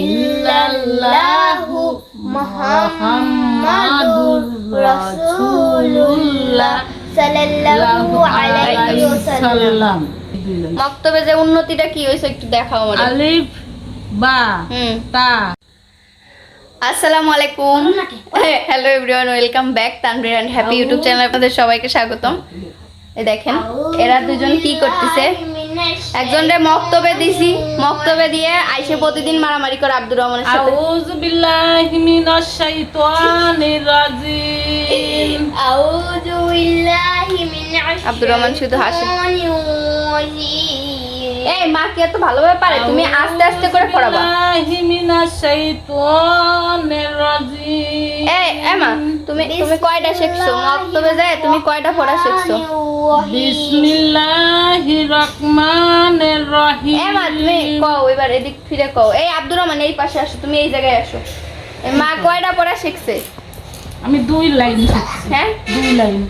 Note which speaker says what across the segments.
Speaker 1: ইল্লাল্লাহু মুহাম্মাদুর রাসূলুল্লাহ সাল্লাল্লাহু আলাইহি ওয়াসাল্লাম। মক্তবে যে উন্নতিটা কি হইছে একটু দেখাও আমাদের।
Speaker 2: আলিফ বা তা।
Speaker 1: আসসালামু আলাইকুম, hello everyone, welcome back Tanvir and happy YouTube চ্যানেলে আপনাদের সবাইকে স্বাগতম। এই দেখেন এরা দুজন কি করতেছে, একজনরে মক্তবে দিছি, মক্তবে দিয়ে আইসে প্রতিদিন মারামারি করে আব্দুর রহমানের সাথে।
Speaker 2: আউযু বিল্লাহি মিনাশ শাইতানির রাজিম।
Speaker 1: আউযু বিল্লাহি মিনাশ আব্দুর রহমান শুধু হাসে। এই মা কি এত ভালোভাবে পারে, তুমি আস্তে আস্তে করে পড়াবা।
Speaker 2: বিল্লাহি মিনাশ শাইতানির রাজিম।
Speaker 1: এই মা তুমি কয়টা শিখছো মক্তবে যায়, তুমি কয়টা পড়া শিখছো?
Speaker 2: বিসমিল্লাহির রহমানির রহিম।
Speaker 1: এই মা তুমি কও, এবার এদিক ফিরে কও। এই আব্দুর রহমান এই পাশে আসো, তুমি এই জায়গায় আসো। এই মা কয়টা পড়া শিখছে?
Speaker 2: আমি 2 লাইন শিখছি।
Speaker 1: হ্যাঁ
Speaker 2: 2 লাইন।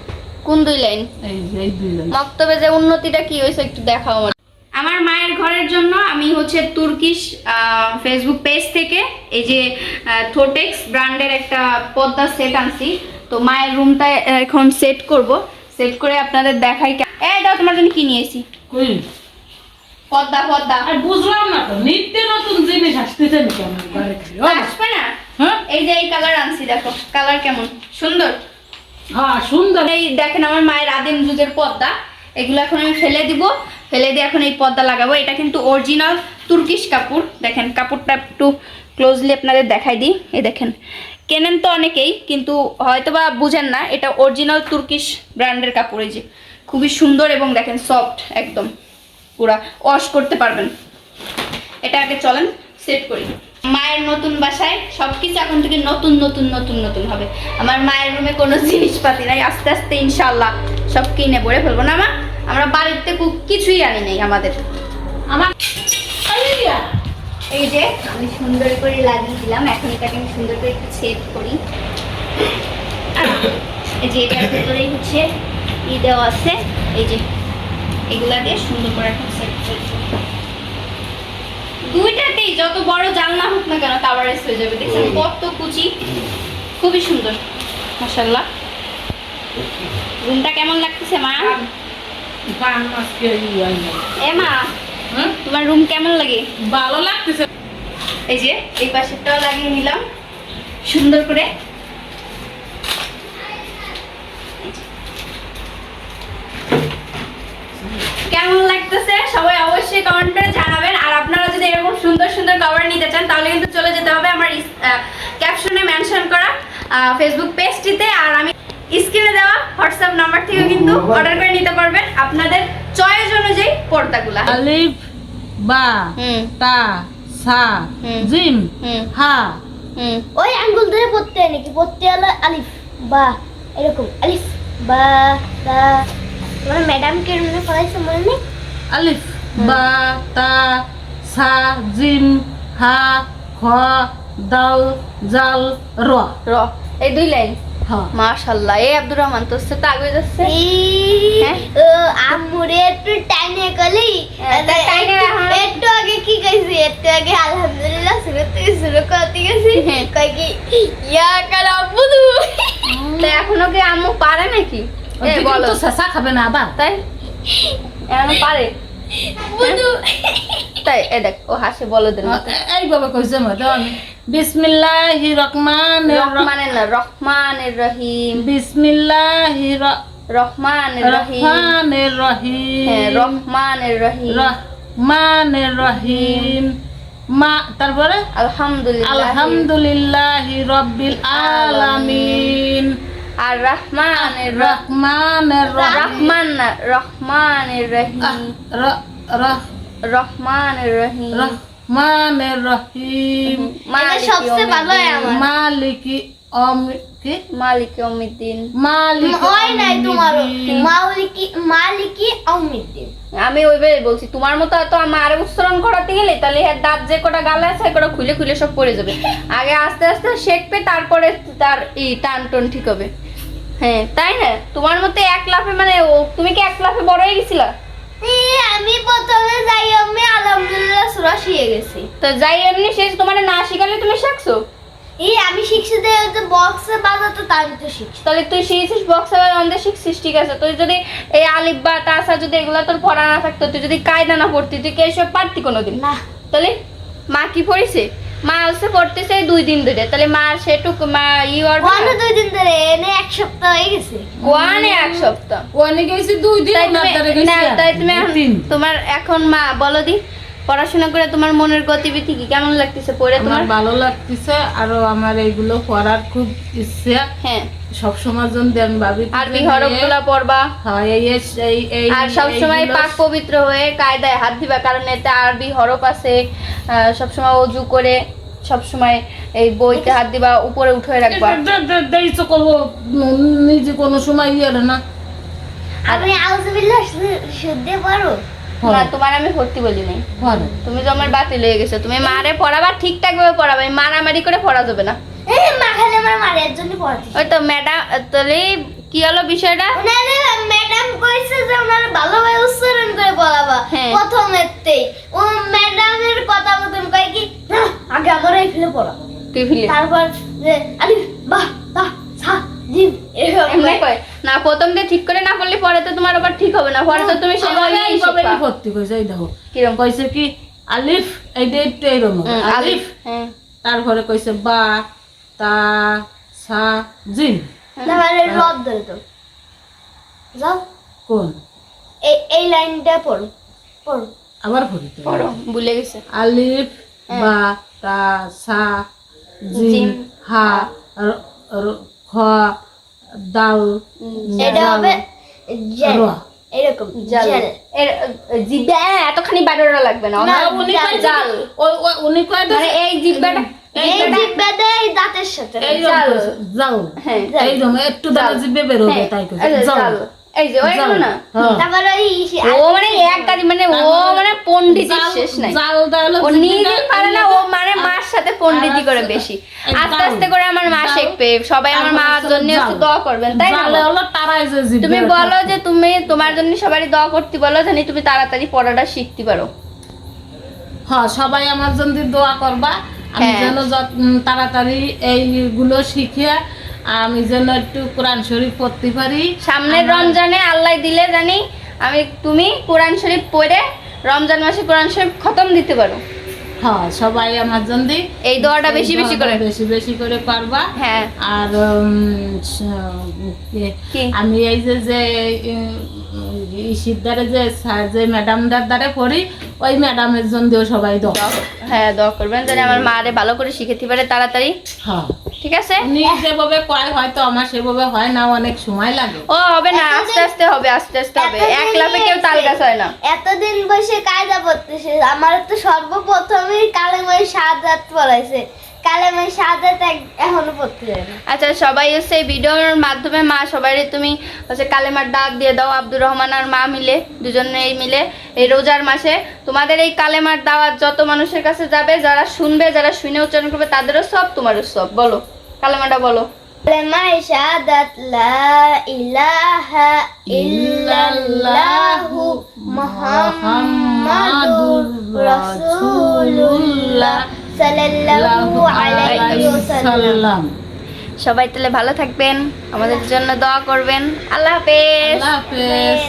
Speaker 1: কোন 2 লাইন?
Speaker 2: এই 2 লাইন।
Speaker 1: মক্তবে যে উন্নতিটা কি হইছে একটু দেখাও আমার। আমার মায়ের ঘরের জন্য আমি হচ্ছে তুর্কিশ ফেসবুক পেজ থেকে এই যে থোটেক্স ব্র্যান্ডের একটা পর্দা সেট আনছি। তো মায়ের রুমটা এখন সেট করব, সেট করে আপনাদের দেখাই। এই দাও তোমার জন্য কি নিয়েছি,
Speaker 2: কই
Speaker 1: পর্দা।
Speaker 2: আর বুঝলাম না তো, নিত্য নতুন জিনিস আসতেছে নাকি আমার ঘরে?
Speaker 1: আসবে না?
Speaker 2: হ্যাঁ
Speaker 1: এই যে এই কালার আনছি, দেখো কালার কেমন সুন্দর।
Speaker 2: হ্যাঁ সুন্দর।
Speaker 1: এই দেখেন আমার মায়ের আদিম যুগের পর্দা, এগুলো এখন আমি ফেলে দিব, ফেলে দিয়ে এখন এই পর্দা লাগাবো। এটা কিন্তু অরিজিনাল তুর্কিশ কাপড়। দেখেন কাপড়টা একটু ক্লোজলি আপনাদের দেখাই দিই। এই দেখেন, কেনেন তো অনেকেই, কিন্তু হয়তোবা বুঝেন না এটা অরিজিনাল তুর্কিশ ব্র্যান্ডের কাপড়। এই যে খুবই সুন্দর এবং দেখেন সফট একদম, পুরা ওয়াশ করতে পারবেন। এটা আগে চলেন সেট করি। মায়ের নতুন বাসায় সবকিছু এখন থেকে নতুন নতুন নতুন নতুন হবে। আমার মায়ের রুমে কোনো জিনিসপাতি নাই, আস্তে আস্তে ইনশাআল্লাহ সব কিনে ভরে ফেলবো। না মা, আমরা বাড়িতে কিছুই আনি নাই আমাদের। আমার এই যে আমি সুন্দর করে লাগিয়ে দিলাম, এখন এটাকে আমি সুন্দর করে একটু সেট করি। এই যে এটার ভেতরেই হচ্ছে ই দেওয়া আছে, এই যে এগুলা দিয়ে সুন্দর করে এখন সেট করি। দুইটাতেই যত বড় জানলা হোক না কেন কাভারেজ হয়ে যাবে। দেখছেন কত কুচি, খুবই সুন্দর মাশাআল্লাহ। রুমটা কেমন লাগতেছে মা? এ মা তোমার রুম কেমন লাগে?
Speaker 2: ভালো লাগতেছে।
Speaker 1: এই যে এই পাশেরটাও লাগিয়ে নিলাম সুন্দর করে। কেমন লাগতেছে সবাই অবশ্যই কমেন্ট করে জানাবেন। আর আপনারা যদি এরকম সুন্দর সুন্দর কভার নিতে চান তাহলে কিন্তু চলে যেতে হবে আমার ক্যাপশনে মেনশন করা ফেসবুক পেজটিতে, আর আমি স্ক্রিনে দেওয়া হোয়াটসঅ্যাপ নাম্বার থেকে কিন্তু অর্ডার করে নিতে পারবেন আপনাদের চয়েস অনুযায়ী পর্দাগুলো।
Speaker 2: আলিফ বা তা সা জিম হা।
Speaker 3: ওই আঙ্গুল ধরে পড়তে হয় নাকি? পড়তে হলো আলিফ বা, এরকম আলিফ বা তা। মানে ম্যাডামকে মনে পড়াইছে মনে নেই?
Speaker 2: আলিফ বা তা সা জিম হা খ দাল জাল র।
Speaker 1: এই 2 লাইন।
Speaker 2: হ্যাঁ
Speaker 1: মাশাআল্লাহ। এই আব্দুর রহমান তোর সাথে আগে যাচ্ছে। হ্যাঁ
Speaker 3: আমুরে একটু টাইনে গলি, একটু আগে কি কইছি? একটু আগে আলহামদুলিল্লাহ শুরু করতে গেছি, কই কি ইয়া কারা বুদু।
Speaker 1: তো এখনো কি আম্মু পারে নাকি? এই বলো
Speaker 2: তো সাসা খাবে না আবার?
Speaker 1: তাই এখনো পারে
Speaker 3: বুদু।
Speaker 1: তাই? এ দেখ ও হাসে, বলো দেন
Speaker 2: এইভাবে কইছে মতো। আমি বিসমিল্লাহির রহমানির
Speaker 1: রহমানির রহিম।
Speaker 2: বিসমিল্লাহির
Speaker 1: রহমানির রহিম।
Speaker 2: রহমানির রহিম।
Speaker 1: হ্যাঁ রহমানির রহিম।
Speaker 2: রহমানির রহিম। মা তারপরে আলহামদুলিল্লাহি রাব্বিল আলামিন।
Speaker 1: আর রহমানির
Speaker 2: রহমানির
Speaker 1: রহমানির রহিম।
Speaker 2: রহমানির রহিম।
Speaker 3: মানে সবচেয়ে ভালো হয় আমার
Speaker 2: মালিকি
Speaker 1: ইয়াউমিদ্দিন।
Speaker 3: ওই নাই তোমার মালিকি ইয়াউমিদ্দিন।
Speaker 1: আমি ওইভাবে বলছি, তোমার মতো এত আমার উচ্চারণ করাতে গেলে তাহলে দাঁত যে কটা গালে আছে কটা খুলে খুলে সব পড়ে যাবে। আগে আস্তে আস্তে শিখবে, তারপরে তার টান টন ঠিক হবে। হ্যাঁ তাই না? তোমার মতো এক লাফে, মানে তুমি কি এক লাফে বড় হয়ে গেছিলা?
Speaker 3: আমি প্রথমে যাই আমি আলহামদুলিল্লাহ সূরা শিখে গেছি।
Speaker 1: তো যাই এমনি শেষ তোমার না শিখালে তুমি শিখছো?
Speaker 3: আমি শিখছি যে ওই যে বক্সে বাজাতো তাই তো শিখছি।
Speaker 1: তাহলে তুই শিখেছিস বক্স আবার অন্ধে শিখছিস, ঠিক আছে। তুই যদি এই আলিফ বা তাসা যদি এগুলো তোর পড়া না থাকতো, তুই যদি কায়দা না পড়তি, তুই কি এসব পারতি কোনোদিন?
Speaker 3: না।
Speaker 1: তাহলে মা কি পড়িছে? মা হচ্ছে পড়তেছে 2 দিন ধরে, তাহলে মা সেটুকু মা আর
Speaker 3: ওয়ানে 2 দিন ধরে এনে 1 সপ্তাহ হয়ে গেছে।
Speaker 1: কোয়ানে 1 সপ্তাহ
Speaker 2: ওখানে গেছি 2 দিন,
Speaker 1: তাই
Speaker 2: ওনার দ্বারা
Speaker 1: তুমি
Speaker 2: গেছি
Speaker 1: না,
Speaker 2: আর
Speaker 1: তাই তুমি
Speaker 2: 3।
Speaker 1: তোমার এখন মা বলো দি পড়াশোনা করে তোমার মনের গতিবিধি কি কেমন লাগতেছে পড়ে তোমার?
Speaker 2: আমার ভালো লাগতেছে, আরো আমার এইগুলো পড়ার খুব ইচ্ছে।
Speaker 1: হ্যাঁ,
Speaker 2: সব সময় যদি আমি ভাবি
Speaker 1: আরবি হরফগুলো পড়বা,
Speaker 2: হ্যাঁ এই
Speaker 1: আর সব সময়
Speaker 2: এইগুলো-
Speaker 1: পাক পবিত্র হয়ে কায়দায় হাত দিবা, কারণ এতে আরবি হরফ আছে। সব সময় ওযু করে সব সময় এই বইতে হাত দিবা, উপরে উঠে রাখবা।
Speaker 2: দেইছো করবো নিজে কোনো সময় ইয়ে না।
Speaker 3: আমি আউযুবিল্লাহ শুদ্ধে পারো।
Speaker 1: না, তোমার আমি ভর্তি বলি নাই,
Speaker 2: ভালো
Speaker 1: তুমি তো আমার বাতিল হয়ে গেছো। তুমি মারে পড়াবা, ঠিকঠাক ভাবে পড়াবা, মারামারি করে পড়া যাবে না।
Speaker 3: মা খালি আমার মারের জন্য পড়াতে।
Speaker 1: ওই তো ম্যাডাম, তাহলে কি হলো বিষয়টা?
Speaker 3: ওনারে ম্যাডাম কইছে যে ওনারে ভালোভাবে উচ্চারণ করে বলাবা
Speaker 1: হ্যাঁ।
Speaker 3: প্রথমেতেই। ও ম্যাডামের কথা মতন কয় কি "না, আগে আমার এই ফেলে পড়া,
Speaker 1: তুই ফিলে
Speaker 3: তারপর যে আলিফ বাহ তা সা জিম এরকম
Speaker 1: এমনি কয় না, প্রথম দিয়ে ঠিক করে না পড়লে পরে তো তোমার আবার ঠিক হবে না, পরে তো তুমি সেভাবেই
Speaker 2: এইভাবেই
Speaker 1: শিখবা।
Speaker 2: ভর্তি কইছে। এই দেখো
Speaker 1: কিরম?
Speaker 2: কইছে কি আলিফ, এইটা একটু এইরকম আলিফ,
Speaker 1: হ্যাঁ,
Speaker 2: তারপরে কইছে বা তা সা জিম।
Speaker 3: তাহলে রদ ধরে তো যাও
Speaker 2: কোন
Speaker 3: এই লাইনটা পড়ো পড়ো।
Speaker 2: আবার পড়িতে
Speaker 1: পড়ো, ভুলে গেছে।
Speaker 2: আলিফ বা তা সা জিম
Speaker 1: জিম,
Speaker 2: হা খ দাল
Speaker 3: এটা হবে জেল,
Speaker 2: র।
Speaker 3: এরকম
Speaker 1: জাল।
Speaker 3: জেল।
Speaker 1: এর জিব্বা এতখানি বাড়ানো লাগবে না।
Speaker 3: না,
Speaker 2: উনি
Speaker 3: জাল,
Speaker 2: কয়
Speaker 1: জাল।
Speaker 2: উনি কয়
Speaker 1: মানে এই জিব্বাটা
Speaker 3: এই জিব্বাতে এই দাঁতের সাথে
Speaker 2: জাল জাল
Speaker 1: হ্যাঁ,
Speaker 2: এইরকম একটু দাঁড়া জিভে বের হবে,
Speaker 1: হ্যাঁ,
Speaker 2: তাই
Speaker 1: এই
Speaker 2: কইছে
Speaker 1: যে
Speaker 2: জাল
Speaker 1: জাল। এই যে ওই
Speaker 2: জাল।
Speaker 1: না,
Speaker 2: হ্যাঁ।
Speaker 3: তারপরে
Speaker 1: ও মানে এক কাজ মানে ও মানে পণ্ডিতের শেষ নাই।
Speaker 2: জাল দাও
Speaker 1: ও নিজেই পারে না, ও মানে মার সাথে পণ্ডিতি করে বেশি। আস্তে আস্তে করে আমার মা শিখবে। সবাই আমার মার জন্য একটু দোয়া করবেন, তাই না?
Speaker 2: জালে হলো তারাই যে জিভে
Speaker 1: তুমি বলো যে তুমি তোমার জন্য সবারই দোয়া করতে বলো, জানি তুমি তাড়াতাড়ি পড়াটা শিখতে পারো।
Speaker 2: হ্যাঁ, সবাই আমার জন্য দোয়া করবা, আমি
Speaker 1: হ্যাঁ।
Speaker 2: যেন তাড়াতাড়ি এইগুলো শিখে আমি যেন একটু কোরআন শরীফ পড়তে পারি।
Speaker 1: সামনের রমজানে আল্লাহ দিলে জানি আমি তুমি কোরআন শরীফ পড়ে রমজান মাসে কোরআন শরীফ খতম দিতে পারো।
Speaker 2: হ্যাঁ, সবাই আমার জন্য
Speaker 1: এই দোয়াটা বেশি বেশি করে।
Speaker 2: বেশি বেশি করে করবা।
Speaker 1: হ্যাঁ,
Speaker 2: আর
Speaker 1: কি?
Speaker 2: আমি এই যে যে সিদ্ধারে যে ম্যাডামদার দ্বারে পড়ি, ওই ম্যাডামের জন্য সবাই দাও।
Speaker 1: হ্যাঁ, দোয়া করবেন যেন আমার মারে ভালো করে শিখাতে পারে তাড়াতাড়ি,
Speaker 2: হ্যাঁ,
Speaker 1: ঠিক আছে?
Speaker 2: উনি যেভাবে কয় হয়তো আমার সেভাবে হয় না, অনেক সময় লাগে।
Speaker 1: ও হবে না, আস্তে আস্তে হবে, আস্তে আস্তে হবে। এক লাফে কেউ তাল গাছ হয় না।
Speaker 3: এতদিন বসে কায়দা পড়তেছে। আমার তো সর্বপ্রথমই কালেমায় শাহাদাত পড়াইছে। কালেমায় শাহাদাত এখনো পড়তে যায় না।
Speaker 1: আচ্ছা, সবাই হচ্ছে এই ভিডিওর মাধ্যমে মা সবাই তুমি হচ্ছে কালেমার ডাক দিয়ে দাও। আব্দুর রহমান আর মা মিলে দুজনেই মিলে এই রোজার মাসে তোমাদের এই কালেমার দাওয়াত যত মানুষের কাছে যাবে, যারা শুনবে, যারা শুনে উচ্চারণ করবে, তাদেরও সব তোমারও সব। বলো কালেমাটা বলো।
Speaker 3: কালেমায় শাহাদাত লা ইলাহা ইল্লাল্লাহু মুহাম্মাদুর রাসূলুল্লাহ সাল্লাল্লাহু আলাইহি ওয়াসাল্লাম।
Speaker 1: সবাই তাহলে ভালো থাকবেন, আমাদের জন্য দোয়া করবেন। আল্লাহ হাফেজ।
Speaker 2: আল্লাহ হাফেজ।